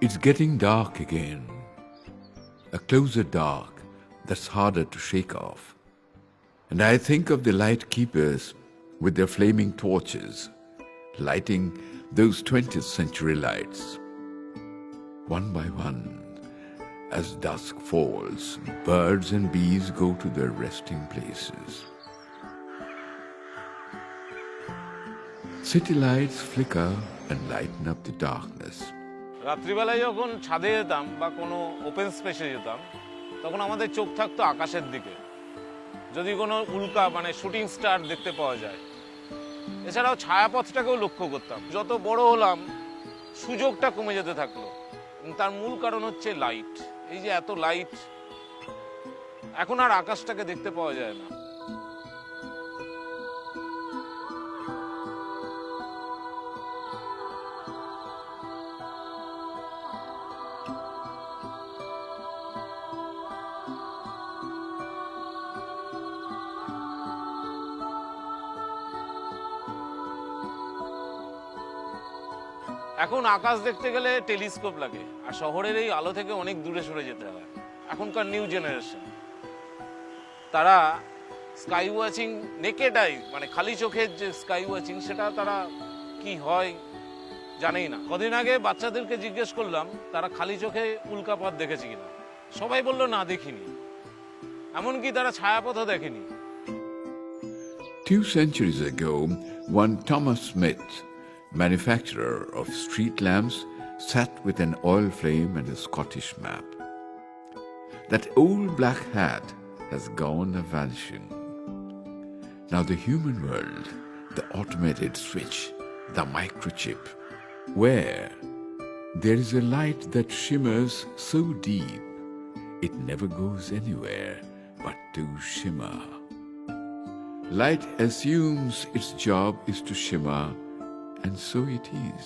It's getting dark again. A closer dark that's harder to shake off. And I think of the light keepers with their flaming torches, lighting those 20th century lights. One by one, as dusk falls, birds and bees go to their resting places. City lights flicker and lighten up the darkness. রাত্রিবেলায় যখন ছাদে যেতাম বা কোনো open স্পেসে যেতাম তখন আমাদের চোখ থাকতো আকাশের দিকে, যদি কোনো উল্কা মানে শুটিং স্টার দেখতে পাওয়া যায়। এছাড়াও ছায়াপথটাকেও লক্ষ্য করতাম। যত বড় হলাম সুযোগটা কমে যেতে থাকলো, তার মূল কারণ হচ্ছে লাইট। এই যে এত লাইট, এখন আর আকাশটাকে দেখতে পাওয়া যায় না। এখন আকাশ দেখতে গেলে টেলিস্কোপ লাগে, আর শহরের এই আলো থেকে অনেক দূরে সরে যেতে হয়। এখনকার নিউ জেনারেশন তারা স্কাই ওয়াচিং নেকেড আই, মানে খালি চোখের যে স্কাই ওয়াচিং, সেটা তারা কি হয় জানেই না। কদিন আগে বাচ্চাদেরকে জিজ্ঞেস করলাম তারা খালি চোখে উল্কাপাত দেখেছে কিনা, সবাই বলল না, দেখিনি। এমনকি তারা ছায়াপথও দেখেনি। 2 centuries ago, one Thomas Smith, manufacturer of street lamps, sat with an oil flame and a Scottish map. That old black hat has gone a-vanishing. Now the human world, the automated switch, the microchip, where there is a light that shimmers so deep, it never goes anywhere but to shimmer. Light assumes its job is to shimmer, and so it is.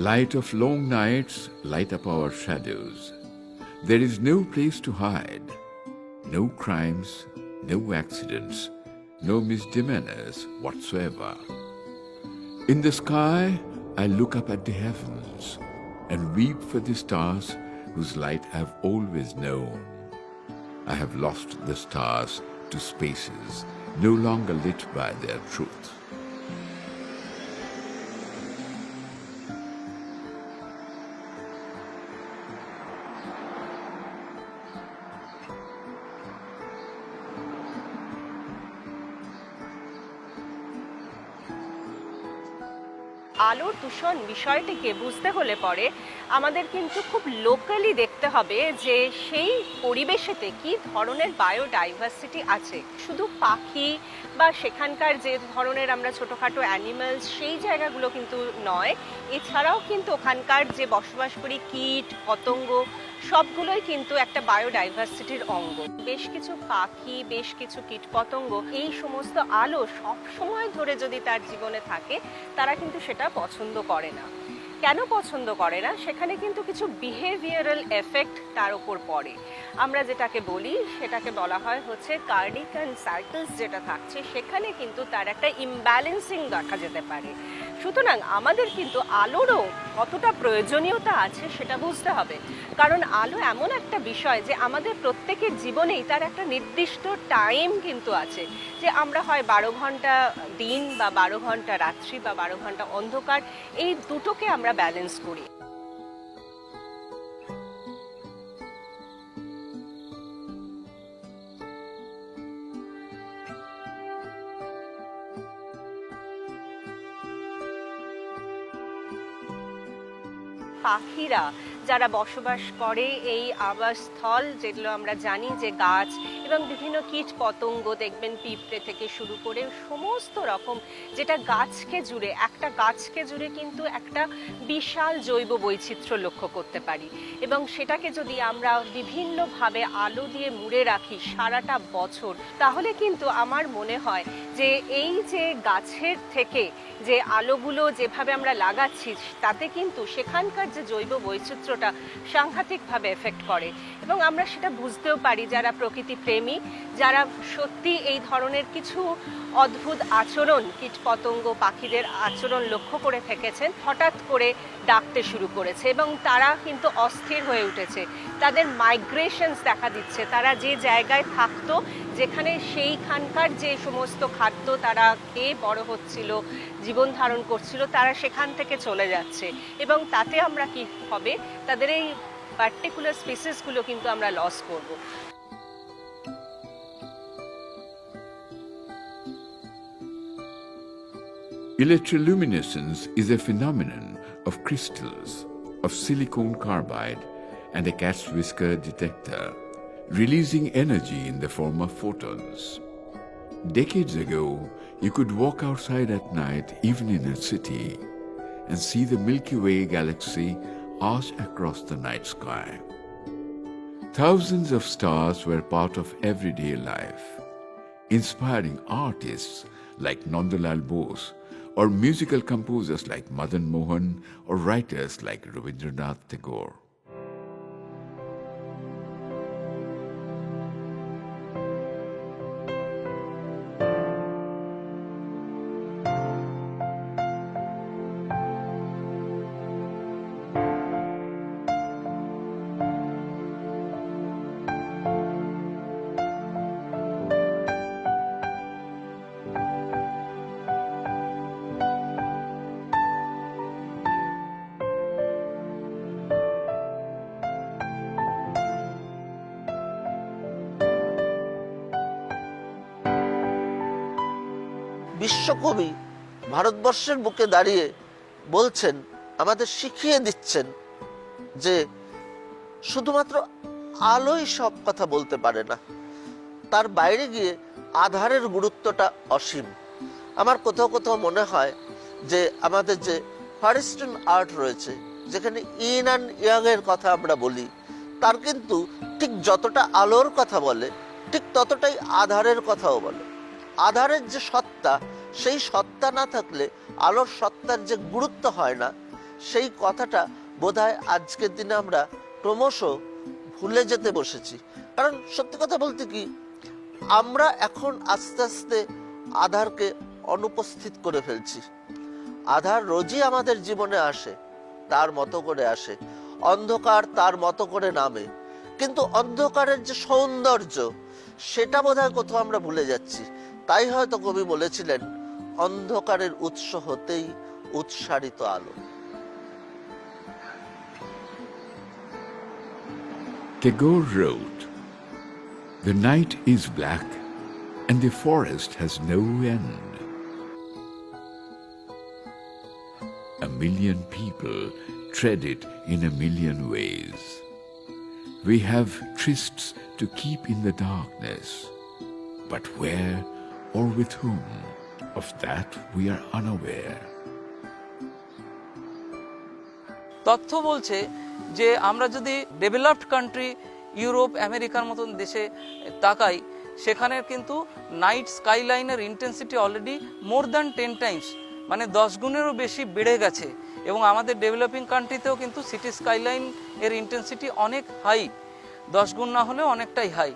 Light of long nights light up our shadows. There is no place to hide, no crimes, no accidents, no misdemeanors whatsoever. In the sky, I look up at the heavens and weep for the stars whose light I have always known. I have lost the stars to spaces no longer lit by their truth. আলোর দূষণ বিষয়টিকে বুঝতে হলে পরে আমাদের কিন্তু খুব locally দেখতে হবে যে সেই পরিবেশেতে কি ধরনের বায়োডাইভার্সিটি আছে। শুধু পাখি বা সেখানকার যে ধরনের আমরা ছোটোখাটো অ্যানিমালস সেই জায়গাগুলো কিন্তু নয়, এছাড়াও কিন্তু ওখানকার যে বসবাসকারী কীট পতঙ্গ সবগুলোই কিন্তু একটা বায়োডাইভার্সিটির অঙ্গ। বেশ কিছু পাখি, বেশ কিছু কীটপতঙ্গ এই সমস্ত আলো সব সময় ধরে যদি তার জীবনে থাকে, তারা কিন্তু সেটা পছন্দ করে না। কেন পছন্দ করে না? সেখানে কিন্তু কিছু বিহেভিয়ারাল এফেক্ট তার উপর পড়ে। আমরা যেটাকে বলি সেটাকে বলা হয় হচ্ছে কার্ডিকান সাইকেলস যেটা থাকছে, সেখানে কিন্তু তার একটা ইমব্যালেন্সিং দেখা যেতে পারে। সুতরাং আমাদের কিন্তু আলোরও কতটা প্রয়োজনীয়তা আছে সেটা বুঝতে হবে, কারণ আলো এমন একটা বিষয় যে আমাদের প্রত্যেকের জীবনেই তার একটা নির্দিষ্ট টাইম কিন্তু আছে, যে আমরা হয় 12 ঘন্টা দিন বা 12 ঘন্টা রাত্রি বা 12 ঘন্টা অন্ধকার, এই দুটোকে আমরা ব্যালেন্স করি। পাখিরা যারা বসবাস করে এই আবাসস্থল, যেগুলো আমরা জানি যে গাছ এবং বিভিন্ন কীট পতঙ্গ, দেখবেন পিঁপড়ে থেকে শুরু করে সমস্ত রকম, যেটা গাছকে জুড়ে, একটা গাছকে জুড়ে কিন্তু একটা বিশাল জৈব বৈচিত্র্য লক্ষ্য করতে পারি। এবং সেটাকে যদি আমরা বিভিন্নভাবে আলো দিয়ে মুড়ে রাখি সারাটা বছর, তাহলে কিন্তু আমার মনে হয় যে এই যে গাছের থেকে যে আলোগুলো যেভাবে আমরা লাগাচ্ছি, তাতে কিন্তু সেখানকার যে জৈব বৈচিত্র্যটা সাংঘাতিকভাবে এফেক্ট করে। এবং আমরা সেটা বুঝতেও পারি যারা প্রকৃতি প্রেম প্রেমী, যারা সত্যি এই ধরনের কিছু অদ্ভুত আচরণ, কীটপতঙ্গ পাখিদের আচরণ লক্ষ্য করে থেকেছেন, হঠাৎ করে ডাকতে শুরু করেছে এবং তারা কিন্তু অস্থির হয়ে উঠেছে। তাদের মাইগ্রেশনস দেখা দিচ্ছে, তারা যে জায়গায় থাকতো, যেখানে সেইখানকার যে সমস্ত খাদ্য তারা খেয়ে বড় হচ্ছিল, জীবন ধারণ করছিল, তারা সেখান থেকে চলে যাচ্ছে এবং তাতে আমরা কি হবে, তাদের এই পার্টিকুলার স্পিসিসগুলো কিন্তু আমরা লস করব। Electroluminescence is a phenomenon of crystals of silicon carbide and a cat's whisker detector, releasing energy in the form of photons. Decades ago, you could walk outside at night, even in a city, and see the Milky Way galaxy arch across the night sky. Thousands of stars were part of everyday life, inspiring artists like Nandalal Bose, or musical composers like Madan Mohan, or writers like Rabindranath Tagore. বিশ্বকবি ভারতবর্ষের বুকে দাঁড়িয়ে বলছেন, আমাদের শিখিয়ে দিচ্ছেন যে শুধুমাত্র আলোই সব কথা বলতে পারে না, তার বাইরে গিয়ে আধারের গুরুত্বটা অসীম। আমার কোথাও কোথাও মনে হয় যে আমাদের যে ফার ইস্টার্ন আর্ট রয়েছে, যেখানে ইন অ্যান্ড ইয়াং এর কথা আমরা বলি, তার কিন্তু ঠিক যতটা আলোর কথা বলে, ঠিক ততটাই আধারের কথাও বলে। আধারের যে সত্তা, সেই সত্তা না থাকলে আলোর সত্তার যে গুরুত্ব হয় না, সেই কথাটা বোধহয় আজকের দিনে আমরা ক্রমশ ভুলে যেতে বসেছি। কারণ সত্যি কথা বলতে কি, আমরা এখন আস্তে আস্তে আধারকে অনুপস্থিত করে ফেলছি। আধার রোজই আমাদের জীবনে আসে, তার মতো করে আসে, অন্ধকার তার মতো করে নামে, কিন্তু অন্ধকারের যে সৌন্দর্য, সেটা বোধহয় কোথাও আমরা ভুলে যাচ্ছি। তাই হয়তো কবি বলেছিলেন, অন্ধকারের উৎস হতেই উৎসারিত আলো। Tagore wrote, "The night is black and the forest has no end. A million people tread it in a million ways. We have trysts to keep in the darkness, but where or with whom, of that we are unaware." তথ্য বলছে যে আমরা যদি developed country, Europe, আমেরিকার মতন দেশে তাকাই, সেখানে কিন্তু নাইট স্কাইলাইনের intensity already more than 10 times, মানে 10 গুণেরও বেশি বেড়ে গেছে। এবং আমাদের ডেভেলপিং কান্ট্রিতেও কিন্তু সিটি স্কাইলাইন এর ইন্টেন্সিটি অনেক হাই, 10 গুণ না হলেও অনেকটাই হাই।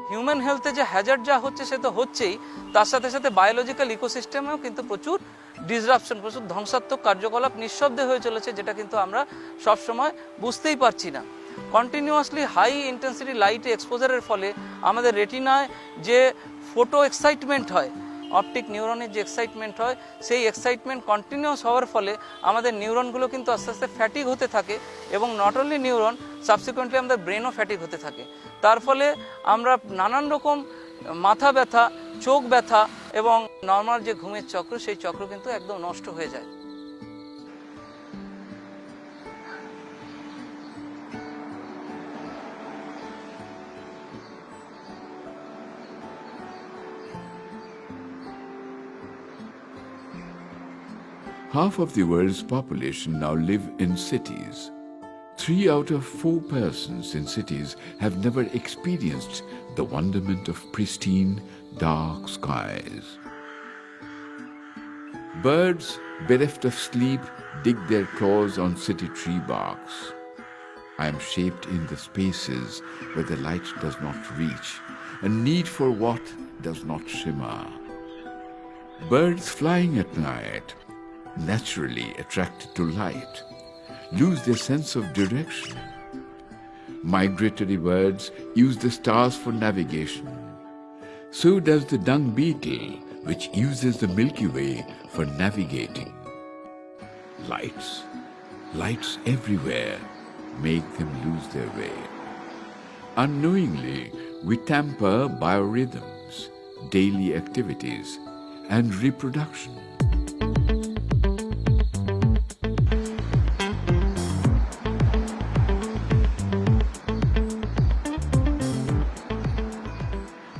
হিউম্যান হেলথে যে হ্যাজার্ড যা হচ্ছে সে তো হচ্ছেই, তার সাথে সাথে বায়োলজিক্যাল ইকোসিস্টেমেও কিন্তু প্রচুর ডিসরাপশন, প্রচুর ধ্বংসাত্মক কার্যকলাপ নিঃশব্দে হয়ে চলেছে, যেটা কিন্তু আমরা সবসময় বুঝতেই পারছি না। কন্টিনিউয়াসলি হাই ইন্টেন্সিটি লাইটে এক্সপোজারের ফলে আমাদের রেটিনায় যে ফোটো এক্সাইটমেন্ট হয়, অপটিক নিউরনের যে এক্সাইটমেন্ট হয়, সেই এক্সাইটমেন্ট কন্টিনিউয়াস হওয়ার ফলে আমাদের নিউরনগুলো কিন্তু আস্তে আস্তে ফ্যাটিক হতে থাকে, এবং নট অনলি নিউরন, সাবসিকুয়েন্টলি আমাদের ব্রেনও ফ্যাটিক হতে থাকে। তার ফলে আমরা নানান রকম মাথা ব্যথা, চোখ ব্যথা এবং নর্মাল যে ঘুমের চক্র, সেই চক্র কিন্তু একদম নষ্ট হয়ে যায়। Half of the world's population now live in cities. 3 out of 4 persons in cities have never experienced the wonderment of pristine, dark skies. Birds, bereft of sleep, dig their claws on city tree barks. I am shaped in the spaces where the light does not reach, a need for what does not shimmer. Birds flying at night, naturally attracted to light, lose their sense of direction. Migratory birds use the stars for navigation. So does the dung beetle, which uses the Milky Way for navigating. Lights everywhere make them lose their way. Unknowingly, we tamper biorhythms, daily activities, and reproduction.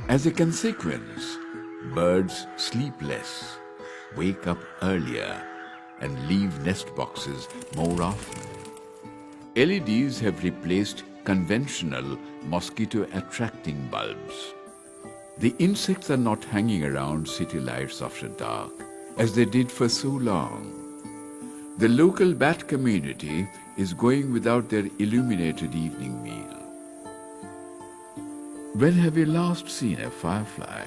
As a consequence, birds sleep less, wake up earlier, and leave nest boxes more often. LEDs have replaced conventional mosquito-attracting bulbs. The insects are not hanging around city lights after dark, as they did for so long. The local bat community is going without their illuminated evening meal. When have you last seen a firefly?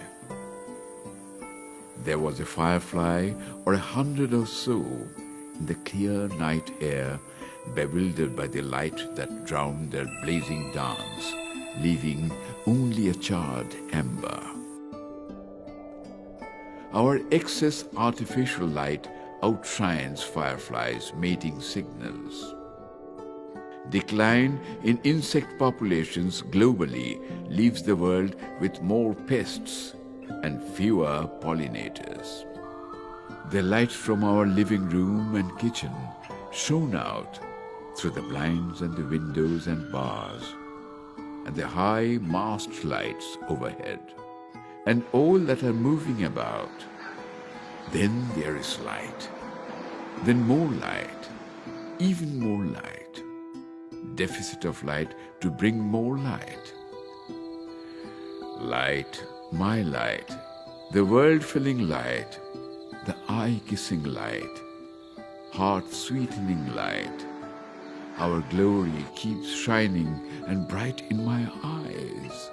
There was a firefly or 100 or so in the clear night air, bewildered by the light that drowned their blazing dance, leaving only a charred ember. Our excess artificial light outshines fireflies' mating signals. Decline in insect populations globally leaves the world with more pests and fewer pollinators. The light from our living room and kitchen shone out through the blinds and the windows and bars, and the high mast lights overhead, and all that are moving about. Then there is light, then more light, even more light. Deficit of light to bring more light. Light, my light, the world-filling light, the eye-kissing light, heart-sweetening light. Our glory keeps shining and bright in my eyes,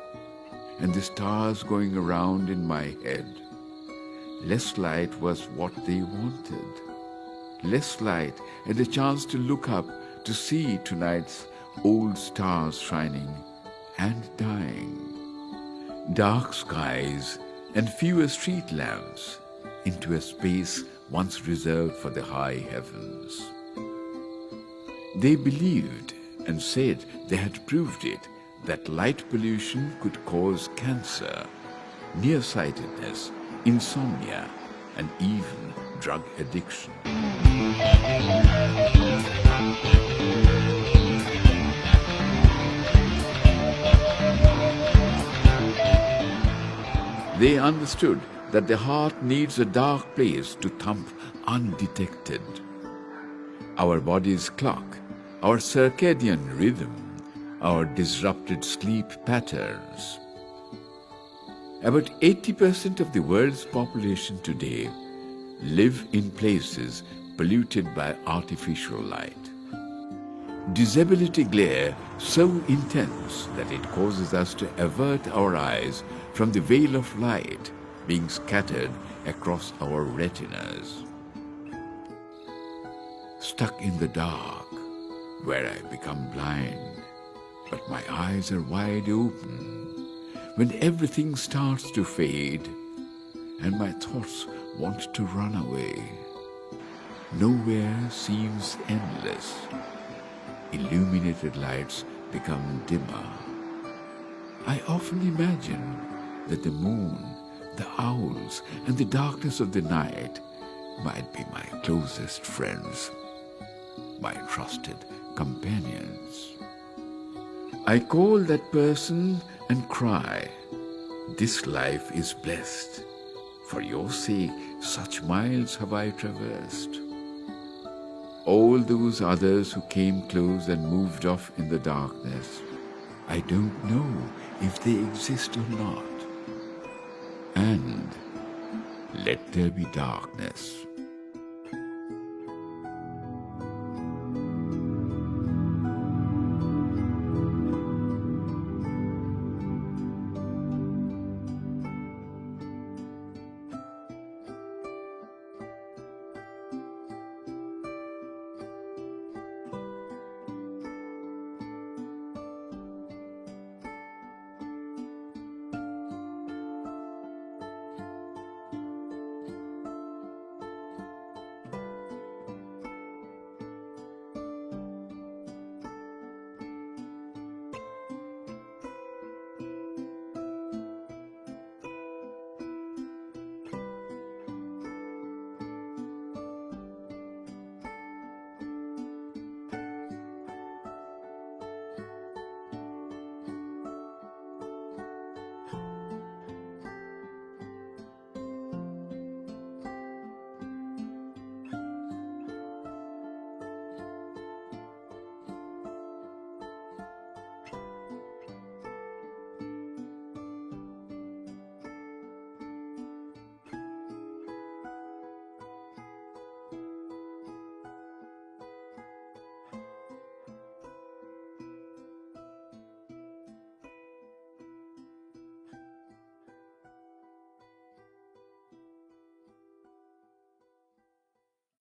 and the stars going around in my head. Less light was what they wanted. Less light and a chance to look up to see tonight's old stars shining and dying. Dark skies and fewer street lamps into a space once reserved for the high heavens. They believed and said they had proved it, that light pollution could cause cancer, nearsightedness, insomnia, and even drug addiction. They understood that the heart needs a dark place to thump undetected. Our body's clock, our circadian rhythm, our disrupted sleep patterns. About 80% of the world's population today live in places polluted by artificial light. Disability glare so intense that it causes us to avert our eyes from the veil of light being scattered across our retinas. Stuck in the dark, where I become blind, but my eyes are wide open, when everything starts to fade and my thoughts want to run away. Nowhere seems endless. Illuminated lights become dimmer. I often imagine that the moon, the owls, and the darkness of the night might be my closest friends, my trusted companions. I call that person and cry, "This life is blessed. For your sake, such miles have I traversed." all those others who came close and moved off in the darkness. I don't know if they exist or not. And let there be darkness.